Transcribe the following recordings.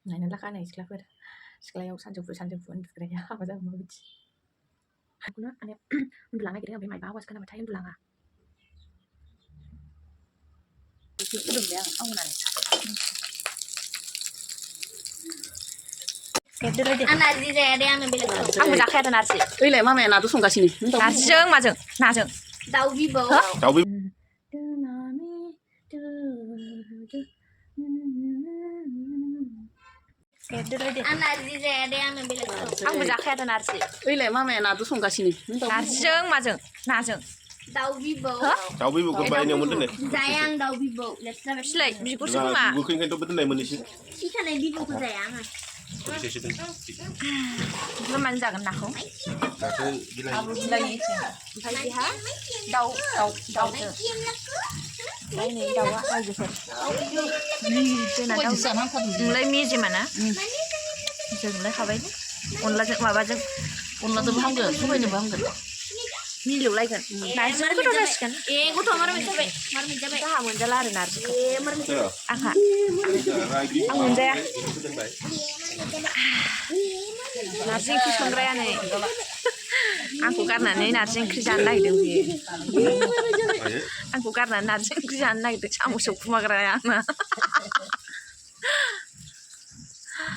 नायनानै लाखानाय सिख्लाफोर सिख्लायाव सानजौफु उन्दुग्राया हाबा जाबा माबायदि बेखौनो माने उन्दुलांनो नागिरदों ओमफ्राय मायबा आवाज खोनाबाथाय उन्दुलाङा फुदुंबाय आं खावनानै आं नारजि जाया दे आङो बेलेग आंबो जाखाया दा नारजि ओइलाय मामाया नादो संगासिनो नारजिजों माजों नाजों दाउ बिबौ आं नारजि जाया दे आङो बेलेग आंबो जाखाया दा नारजि ओइलाय मामाया नादो संगासिनो नारजिजों माजों नाजों दाउ बिबौ दाउ बिबौखौ बायनायाव मोनदों जाया आं दाउ बिबौ सिलाय बिगुरसो खोमा बिगुरखौ दोननाय मोननैसो खि थानाय बिबौखौ जाया आङो ओमफ्राय मानो जागोन नाखौ दाथ' बिलाइनिसो ओमफ्राय बेहा दाउजों ओमफ्राय नै दाउआ रायजोफोर जोंना दाउ नोंलाय मेजेमा ना जोंलाय खाबाय अनलाजों माबाजों अनलाजोंबो हामगोन सबायजोंबो हामगोन मिलौलायगोन नारजिजों गोथाव जासिगोन गथ' मारमिट जाबाय गाहा मोनजाला आरो नारजिखौ आंहा आं मोनजाया नारजि ओंख्रि संग्राया नै आंखौ गारनानै नारजि ओंख्रि जानो नागिरदों बियो आंखौ गारनानै नारजि ओंख्रि जानो नागिरदों साम' सोबखुमाग्राया आंना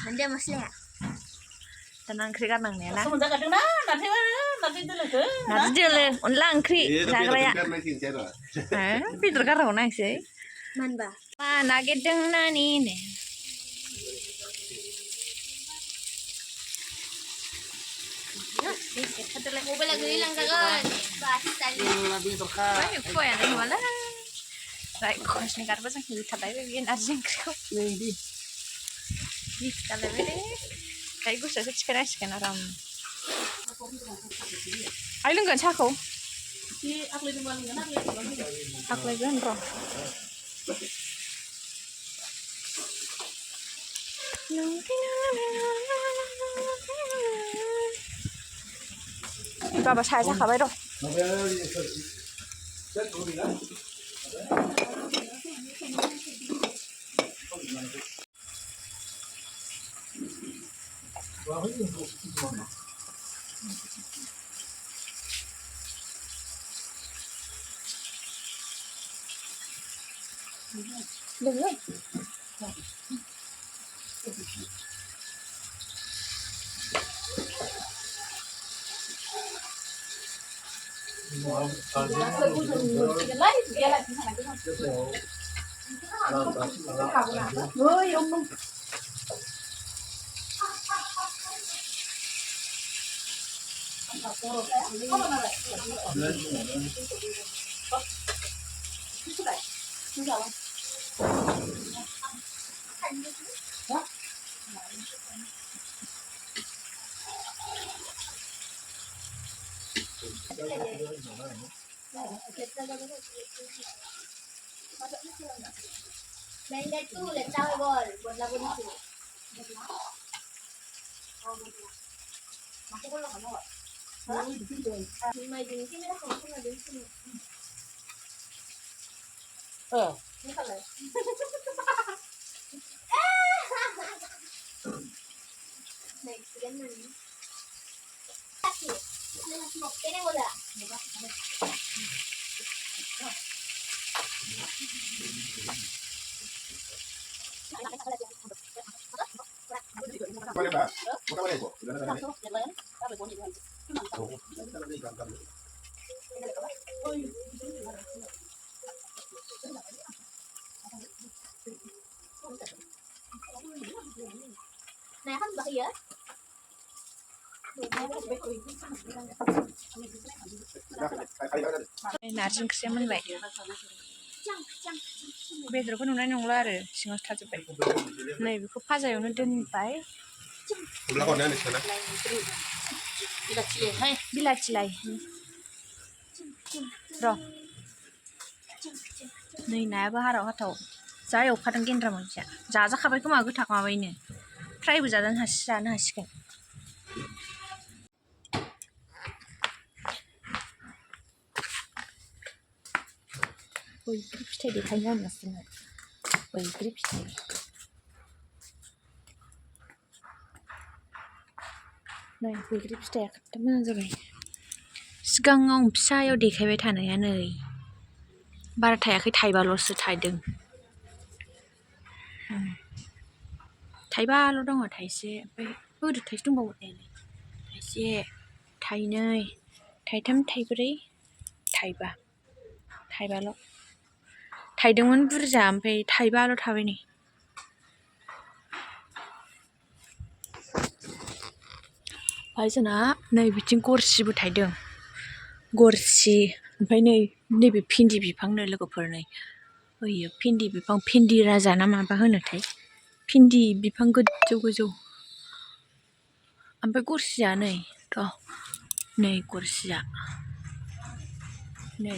मोनजाया मस्लाया दाना ओंख्रि गारनांनाया ना मोनजागारदोंना नारजि दोलो अनला ओंख्रि जाग्राया बेदर गारनांगौ नायसै मानबा मा नागिरदों नानिनो मबाइला गोलैलांजागोन बेदरखा खुवायानो नुवालै खनसेनि गारबा जों होथारलायबाय बे नारजि ओंख्रिखौ होथारलायबाय दे दायो गुसुआसो थिखोनांसिगोन आराम आइ लोंगोन साहाखौ आग्लायगोन र' बाबा साया जाखाबाय र' लोङो Main dia tu letak bol, buat lagu ni tu. Aku kalau kamu, mai jenis ni lah kamu nak jenis ni. Ni kalau. Next, jangan ni. Ini bola. Boleh Pak? Bukan boleh kok. Nah, kan bahaya. नारजि ओंख्रिया मोनबाय बेदरखौ नुनाय नंला आरो सिङावसो थाजोब्बाय नै बेखौ फाजायावनो दोनबाय बिलाथिलाय र' नै नायाबो हाराव हाथाव जा एवखादों गेन्द्रा मोनसेया जाजाखाबाय खोमा गोथां माबायनो फ्रायबो जानो हासिगोन बैग्रि फिथाइ देखायनो आं नोंसोरनो बैग्रि फिथाइ नै बैग्रि फिथाइया खोब मोजां जाबाय सिगाङाव फिसायाव देखायबाय थानाया नै बारा थायाखै थाइबाल'सो थायदों थाइबाल' दङ थाइसे ओमफ्राय ओरै थाइसे दंबावो थाइसे थाइनै थाइथाम थाइब्रै थाइबा थाइबाल' थाइदोंमोन बुरजा ओमफ्राय थाइबाल' थाबाय नै ओमफ्राय जोंना नै बिथिं गरसिबो थाइदों गरसि ओमफ्राय नैबे भिन्दि बिफांनो लोगोफोर नै ओइयो भिन्दि बिफां भिन्दि राजा ना माबा होनोथाय भिन्दि बिफां गोजौ गोजौ ओमफ्राय गरसिया नै थ' नै गरसिया नै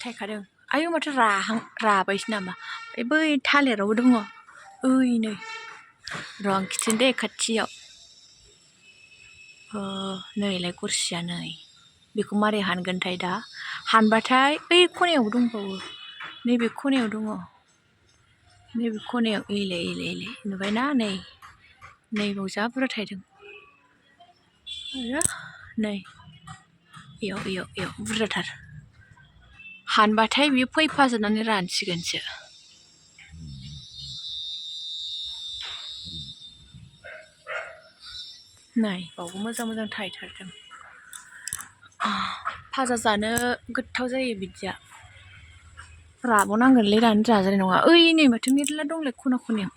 थाइखादों आयौ माथो राबायसो नामा ओमफ्राय बै थालिरावबो दङ ओइ नै र' आं खिथानो दे खाथियाव नैलाय गरसिया नै बेखौ मारै हानगोनथाय दा हानबाथाय बै खनायावबो दंबावो नैबे खनायाव दङ नैबे खनायाव एले नुबायना नै बाव जा बुरजा थायदों आरो नै इयाव बुरजाथार हानबाथाय बियो फैफाजोबनानै रानसिगोनसो नै बावबो मोजां थायथारदों भाजा जानो गोथाव जायो बिदिया राबावनांगोनलै रानो जाजानाय नङा ओइ नै माथो मेरला दंलाय खनायाव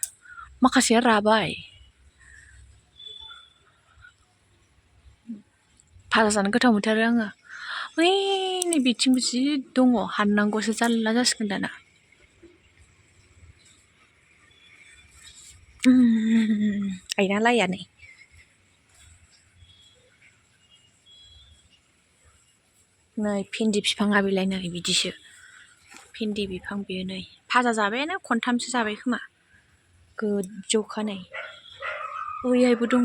माखासेया राबाय भाजा जानो गोथाव मोनथारो आङो ओइ नै बिथिंबो जि दङ हाननांगौसो जारला जासिगोन दाना आइना लाया नै भिन्दि बिफाङा बेलाय नै बिदिसो भिन्दि बिफां बेयो नै भाजा जाबायानो खनथामसो जाबाय खोमा गोजौखा नै ओइहायबो दङ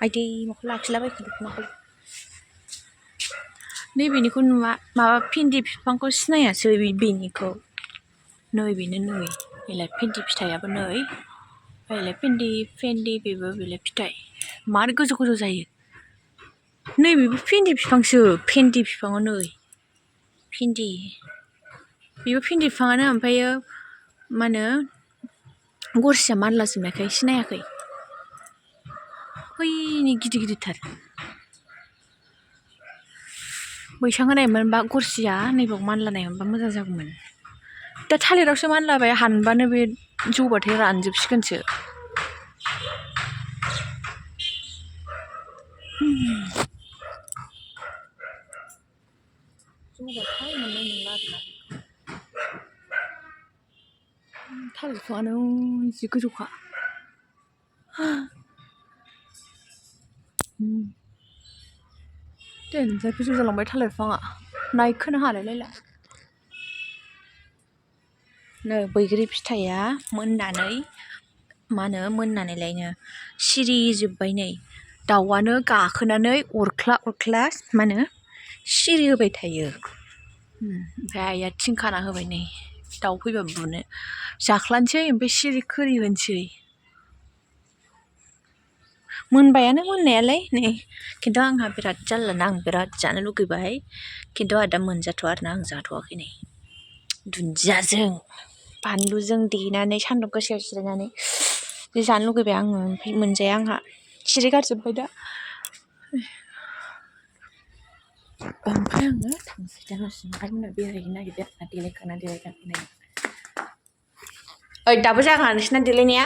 आइदै माखौ लाखिलाबायखो दख'नाखौ नैबेनिखौ नुवा माबा भिन्दि बिफांखौ सिनायासै बेनिखौ नै बेनो नै बेलाय भिन्दि फिथाइयाबो नै बेलाय भिन्दि बेबो बेलाय फिथाइ मार गोजौ जायो नैबेबो भिन्दि बिफांसो भिन्दि बिफाङाव नै भिन्दि बेबो भिन्दि बिफाङानो ओमफ्रायो मा होनो गरसिया मानलाजोबनायखाय सिनायाखै बैनि गिदिरथार बैसां होनायमोनबा गरसिया नैबाव मानलानाय मोनबा मोजां जागौमोन दा थालिरावसो मानलाबाय हानबानो बे जौबाथाय रानजोबसिगोनसो जौबाथाय मोननाय नंला आरोना थालिर बिफाङानो जि गोजौखा देनजार गोजौ जालांबाय थालिर बिफाङा नायखोनो हालायलायला नै बैग्रि फिथाइया मोननानै मा होनो मोननानैलायनो सिरिजोब्बाय नै दाउआनो गाखोनानै अरख्ला मा होनो सिरि होबाय थायो ओमफ्राय आइया थिं खाना होबाय नै दाउ फैबा बुनो जाख्लानोसै ओमफ्राय सिरि खोरि होनोसै मोनबायानो मोननायालाय नै खिन्थु आंहा बिराद जारलाना आं बिराद जानो लुगैबाय खिन्थु आहा दा मोनजाथ'आ आरोना आं जाथ'वाखै नै दुन्दियाजों बानलुजों देनानै सान्दुं गोसायाव जिरायनानै जि जानो लुगैबाय आङो ओमफ्राय मोनजाया आंहा सिरिगारजोब्बाय दा ओमफ्राय आङो थांसै दा न'सिम आइमोनहा बेरायहैनो नागिरदों आरोना देलायखांना ओइ दाबो जायाखै नोंसिना देलायनाया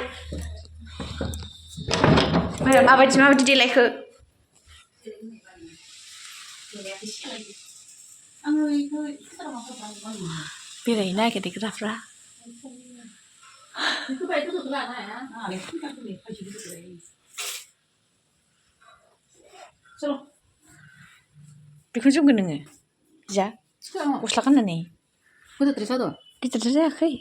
माबायदि देलायखो बेरायहैनो नागिरग्राफ्रा बेखौ जोमगोन नोङो जा गस्ला गाननानै गिदिरद्राय जायाखै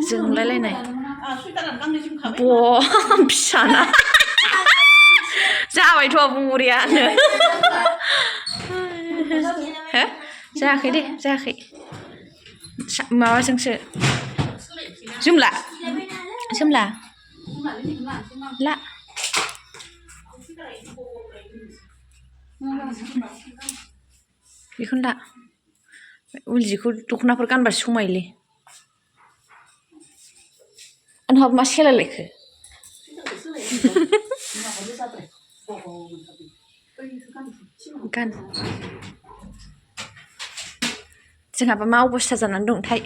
जोंलायलायनाय फिसाना जाबायथ' बरियानो हो जायाखै दे जायाखै माबाजोंसो जोमला ละबेखौनो दा उल जिखौ दख'नाफोर गानबा समायोलै आंहाबो मा सेलायलायखो गान जोंहाबा मा अबस्था जानानै दंथाय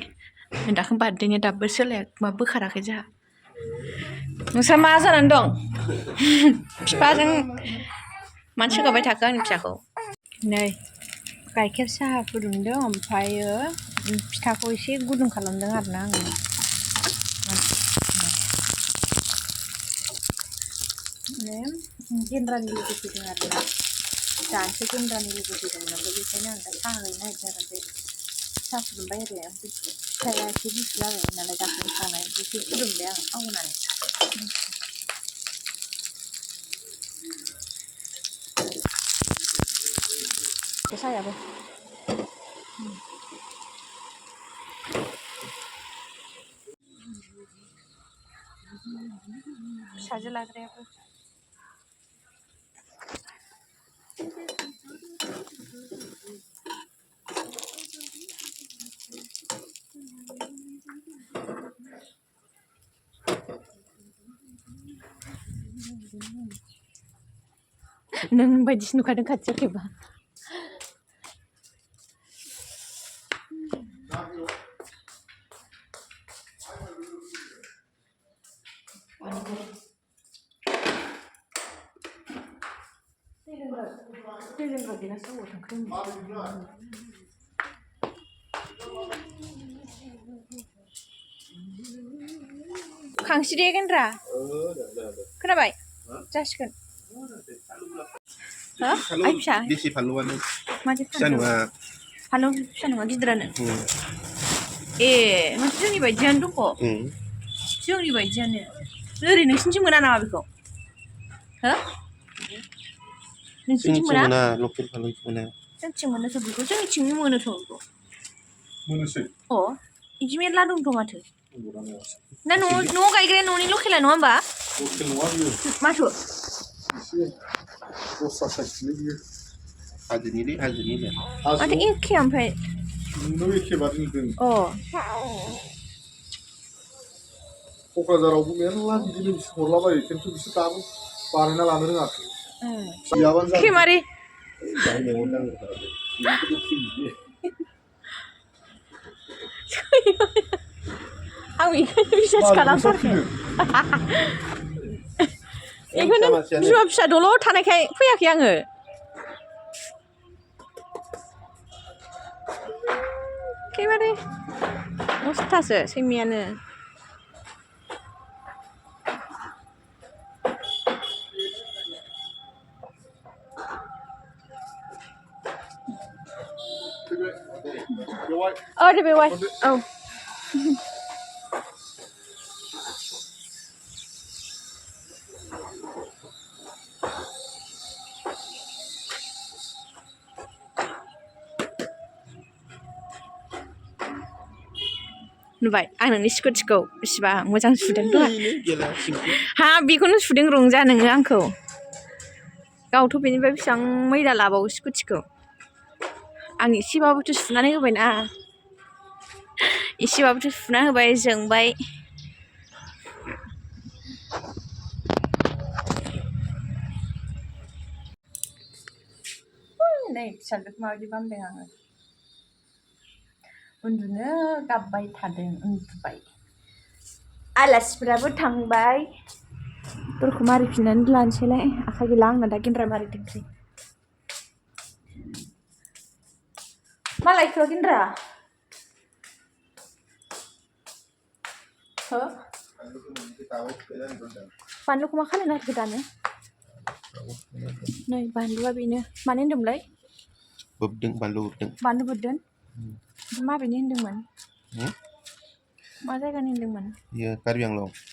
दाखोन बारदैनो दाबो सोलाया मा बोखाराखै जोंहा नोंस्रा मा जानानै दं बिफाजों मानो सोगाबाय थाखो आंनि फिसाखौ नै गाइखेर साहा फुदुंदों ओमफ्रायो फिथाखौ एसे गुदुं खालामदों आरोना आङो गेन्द्रानि लोगो फैदों आरोना जानोसै गेन्द्रानि लोगो फैदोंमोन ओमफ्राय बेखायनो आं दा साहा हैनो नागिरदों आरो ओमफ्राय साहा फुदुंबाय आरो फिथाया एसे गुसु जाबायमोन नालाय दाख्लै खानाय एसे फुदुंबाय आं थाव होनानै साहायाबो फिसाजो लाग्रायाबो नों बायदिसो नुखादों खाथियाव खेबा खांसि दे गेन्द्रा खोनाबाय जासिगोन हो आइ फिसा देसि फानलुआनो माथो फिसा नङा फानलु फिसा नङा गिदिरानो ए माथो जोंनि बायदियानो दङ जोंनि बायदियानो ओरै नोंसिनिथिं मोना नामा बेखौ हो नोंसिनिथिं मोना लकेल फानलु मोना जोंथिं मोनोथ' बेखौ जोंनिथिंनो मोनोथ' बेखौ मोनोसै अ बिदि मेरला दंथ' माथो ना न'आव गायग्राया न'नि लकेला नङा होमबा लकेल नङा बियो माथो एसे दस्रा साइसनि बियो हाजोनिलै माथो एखे ओमफ्राय नोंनाव एखे बादि नुदों अ क'क्राझारावबो मेरला बिदिनो बिसोर हरलाबायो खिन्थु बिसोर दाबो बानायना लानो रोङाखै गैयाबानो जागोन खेमारि आं बेखौनो बिसास खालामथारखो बेखौनो बिमा फिसा दलर थानायखाय फैयाखै आङो एखेबारे मस्थासो सैमायानो दे बेवाय औ नुबाय आं नोंनि स्कुटिखौ बेसेबां मोजां सुदों हा बेखौनो सुदों रंजा नोङो आंखौ गावथ' बेनिफ्राय बेसेबां मैला लाबावो स्कुटिखौ आं एसेबाबोथ' सुनानै होबायना एसेबाबोथ' सुना होबाय जोंबाय नै फिसाजोखौ माबायदि बामदों आङो उन्दुनो गाबबाय थादों उन्दुबाय आलासिफोराबो थांबाय दरखौ मारिफिननानै लानोसैलाय आखाइ गैला आंना दा गेन्द्रा मारिदोंसै मा लायखो गेन्द्रा हो बानलुखौ मा खालायनो नागिरखो दानो नै बानलुआ बेनो मानो होन्दोंमोनलाय बोबदों बानलु बोरदों माबेनि होन्दोंमोन मा जायगानि होन्दोंमोन बियो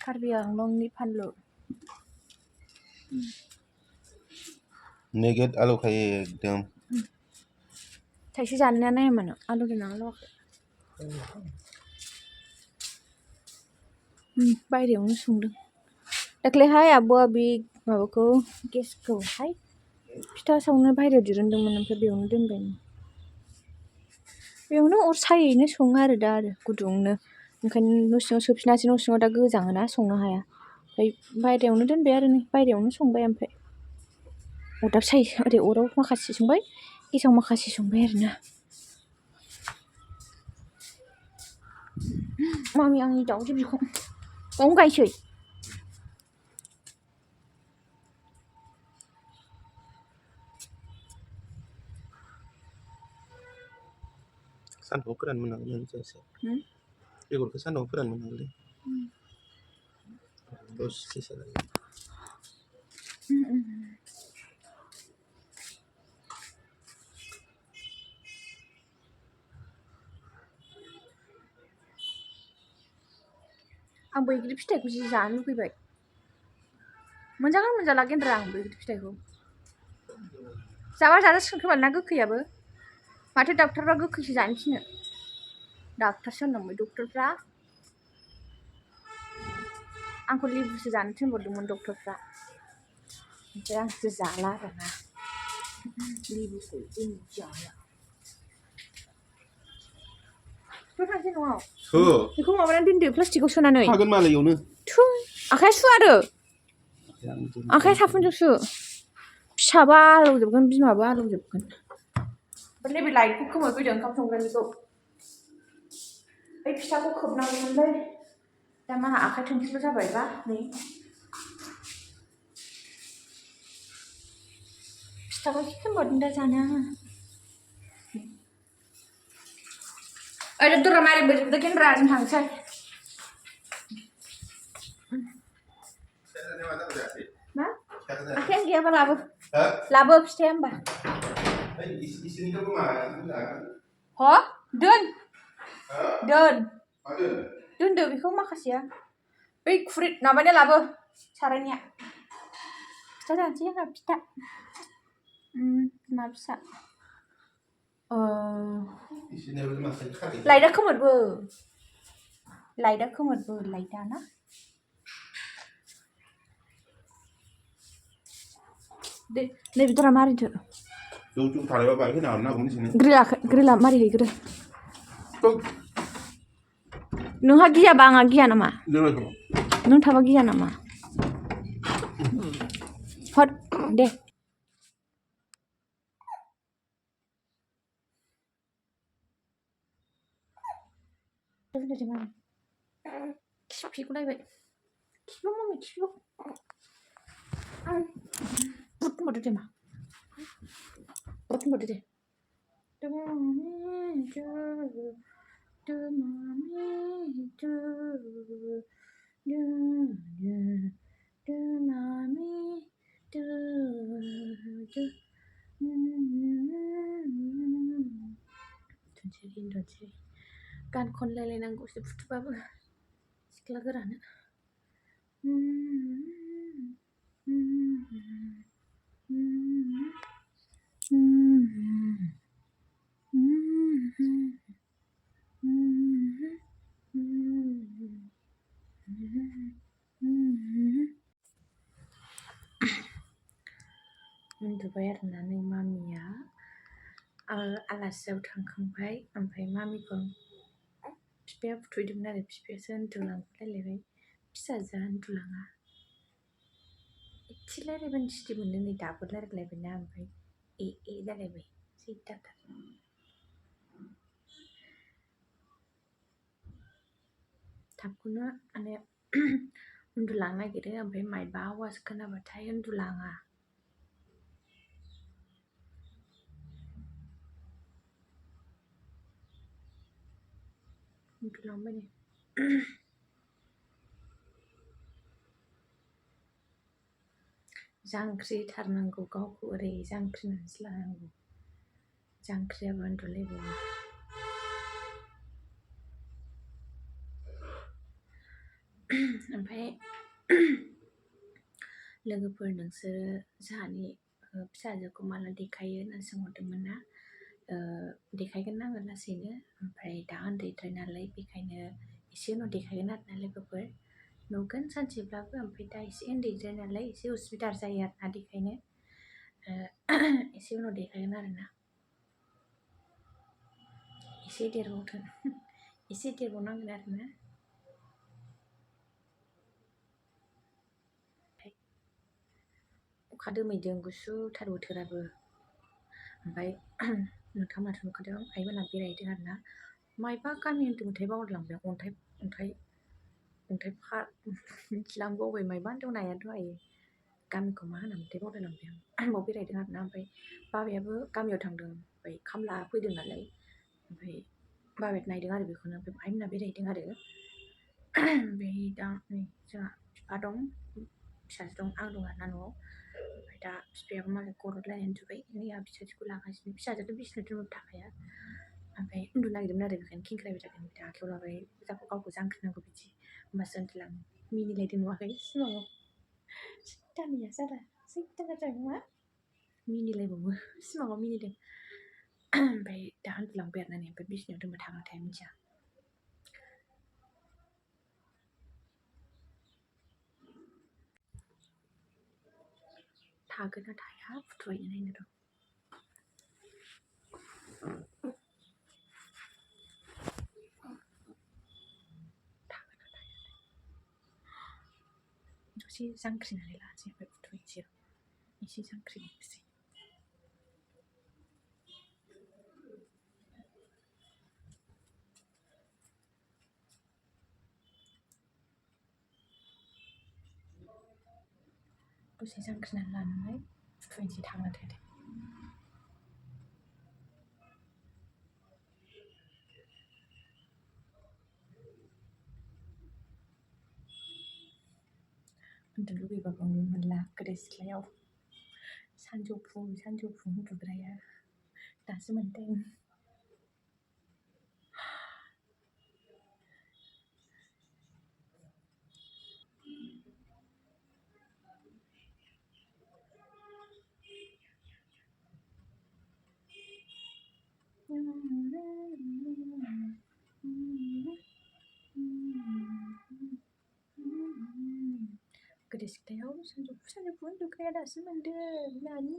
कार्बि आंलंनि फानलु नोगोद आलौ खायो एकदम थाइसे जानाया नायामोन आलु गोनां आलौवाखै बायहेरायावनो संदों दाख्लैहाय आब'आ बे माबाखौ गेसखौहाय फिथा सावनो बाहेरायाव दिरुनदोंमोन ओमफ्राय बेयावनो दोनबाय बेयावनो अर सायैनो सङो आरो दा आरो गुदुंनो ओंखायनो न' सिङाव सोफिनासै न' सिङाव दा गोजाङोना संनो हाया ओमफ्राय बाहेरायावनो दोनबाय आरो नै बाहेरायावनो संबाय ओमफ्राय अरदाब सायो ओरै अराव माखासे संबाय गेसाव माखासे संबाय आरोना मामि आंनि दाउजो बिखं बावनो गायसै सान्दुंआव फोराननो मोननांगोन एसे बेगरखौ सान्दुंआव फोराननो मोननांगोनलै दसे जायो आं बैग्रि फिथाइखौ जि जानो लुगैबाय मोनजागोन मोनजाला गेन्द्रा आं बैग्रि फिथाइखौ जाबा जाजासिगोन खोमा ना गोखैयाबो माथो डक्टरफ्रा गोखैसो जानो थिनो डक्टरसो होनदोंमोन डक्टरफ्रा आंखौ लेबुसो जानो थिनहरदोंमोन डक्टरफ्रा ओमफ्राय आंसो जाला आरोना लेबुखौ जों जाला थ' थांसै न'आव बेखौ माबानानै दोनदो प्लास्टिकआव सोनानै हागोन मालाय इयावनो थु आखाइया सु आरो आखाइया साफुनजोंसो फिसाबा आलौजोबगोन बिमाबा आलौजोबगोन ओमफ्राय नैबे लाइटखौ खोमोरफैदो ओंखाम संग्रानिखौ बै फिथाखौ खोबनांगौमोनलै दा मा आखाइ थोंसेल' जाबायबा नै फिथाखौ खोमोरदों दा जानो आङो ओरै दरा मारिबोजोबदो गेन्द्रा जों थांसै मा आखाइयानो गैयाबा लाबो लाबो फिथाया होमबा ह दोन दोनदो बेखौ माखासेया बै खुरै माबानिया लाबो सारायनिया फिथा जानोसै आंहा फिथा मा फिसा लाइटआ खोमोरबो लाइटआ ना दे नैबे दरा मारिदो ग्रिला मारिहैग्रो नोंहा गियाबा आंहा गिया नामा नों थाबा गिया नामा हर दे खिफिखौ नायबाय खिफियाव मामि खिफियाव बुट होनबावदो दे मा बुट होनबावदो दे दोनसै गान खनलायलायनांगौसो फुथुबाबो सिख्ला गोरानो उन्दुबाय आरोना नै मामिया आलासियाव थांखांबाय ओमफ्राय मामिखौ बिफाया फुथुयदोंमोन आरो बिफायासो उन्दुलांलायलायबाय फिसाजोआ उन्दुलाङा एसे रायज्लायबानो सिरि मोनो नै दाबो रायज्लायलायबायना ओमफ्राय जालायबाय सिरिथार थाबखौनो माने उन्दुलांनो नागिरो ओमफ्राय मायबा आवाज खोनाबाथाय उन्दुलाङा उन्दुलांबाय नै जांख्रिथारनांगौ गावखौ ओरै जांख्रिनानैसो लानांगौ जांख्रियाबो उन्दुलायबावो ओमफ्राय लोगोफोर नोंसोरो जोंहानि फिसाजोखौ माला देखायो होननानै सोंहरदोंमोन ना देखायगोन आङो लासैनो ओमफ्राय दा उन्दैद्राय नालाय बेखायनो एसे उनाव देखायगोन आरोना लोगोफोर न' थांगोन सानसेब्लाबो ओमफ्राय दा एसे उन्दैद्राय नालाय एसे उसुबिदा जायो आरोना बेखायनो एसे उनाव देखायगोन आरोना एसे देरबावथों एसे देरबावनांगोन आरोना अखा दोमैदों गुसुथार बोथोराबो ओमफ्राय नोंथांमोनाथ' नुखादों आइमोना बेरायहैदों आरोना मायबा गामि होन्दोंमोनथाय बावलायलांबाय अन्थाइ पार्क मिथिलांबावबाय मायबा होन्दोंमोन आइया दहाय गामिखौ मा होनामोनथाय बावलायलांबाय आं बाव बेरायदों आरोना ओमफ्राय बाबायाबो गामियाव थांदों ओमफ्राय खामला फैदों नालाय ओमफ्राय बाबाया नायदों आरो बेखौनो ओमफ्राय आइमोना बेरायहैदों आरो ओमफ्राय दा नै जोंहा बिफा दं फिसाजो दं आं दं आरोना न'आव ओमफ्राय दा बिफायाबो मालाय गरदलायनानै उन्दुबाय नै आंहा फिसाजोखौ लागासिनो फिसाजोआथ' बिसिनायाव दोनबाबो थाखाया ओमफ्राय उन्दुनो नागिरदोंमोन आरो बेखायनो खेंख्रायबाय थादों ओमफ्राय आखाइयाव लाबाय गावखौ जांख्रिनांगौ बिदि होमबासो उन्दुलाङो मिनिलायदों नुवाखै सिमाङाव सिद्दानिया साला सिद्दा जाबाय नङा मिनिलायबावो सिमाङाव मिनिदों ओमफ्राय दा उन्दुलांबाय आरोना नै ओमफ्राय बिसिनायाव दोनबा थागोन ना थाया मिथिया थागोन ना थाया फुथुबायनो नायनो र' दसे जांख्रिनानै लानोसै ओमफ्राय फुथुहैनोसै एसे जांख्रिनोसै दसे जांख्रिनानै लानानै फुथुहैनोसै थागोन ना थाया उन्दुनो लुगैबाबो उन्दुनो मोनला गोदो सिख्लायाव सानजौफु उन्दुग्राया दासो मोनदों गोदो सिख्लायाव सानजौफु उन्दुग्राया दासो मोनदों नानि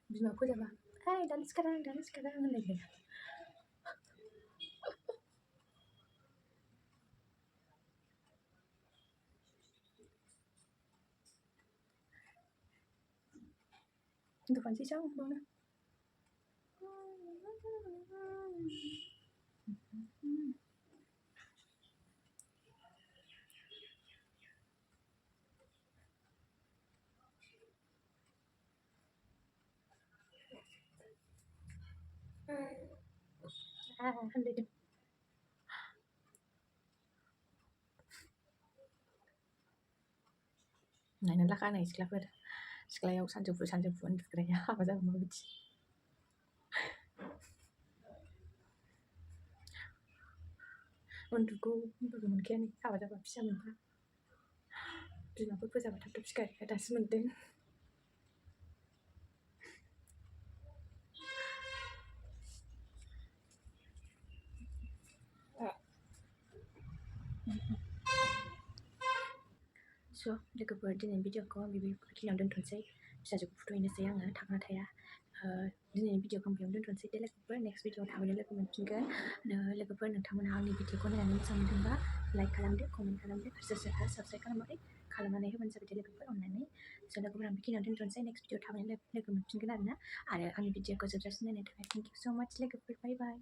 बिमा फोजाबा ओइ दानो सिखारा होनलायदों उन्दुफानोसै आं बावनो होनलायदों नायनानै लाखा नै सिख्लायाव सानजौफु उन्दुग्राया हाबा जाबा माबायदि उन्दुगौ होनबाबो मोनखाया नै हाबा जाबा फिसा मोनबा बिमाफोर फोजाबा थाब सिखारखाया दासो मोनदों स' लोगोफोर दिनैनि भिडिअखौ आं बेखिनियावनो दोनथ'नोसै फिसाजोखौ फुथुहैनोसै आङो थागोन ना थाया दिनैनि भिडिअखौ आं बेयावनो दोनथ'नोसै दे लोगोफोर नेक्स्ट भिडिअआव थाबैनो लोगो मोनफिनगोन लोगोफोर नोंथांमोनहा आंनि भिडिअखौ नायनानै मोजां मोनदोंबा लाइक खालामदो कमेन्ट खालामदो सोरबा साबस्क्राइब खालामनानै होबानो जाबाय दे लोगोफोर अननानै स' लोगोफोर आं बेखिनियावनो दोनथ'नोसै नेक्स्ट भिडिअआव थाबैनो लोगो मोनफिनगोन आरोना आरो आंनि भिडिअखौ जोबजासिम नायनायनि थाखाय थेंक इउ स' माच लोगोफोर बाय बाय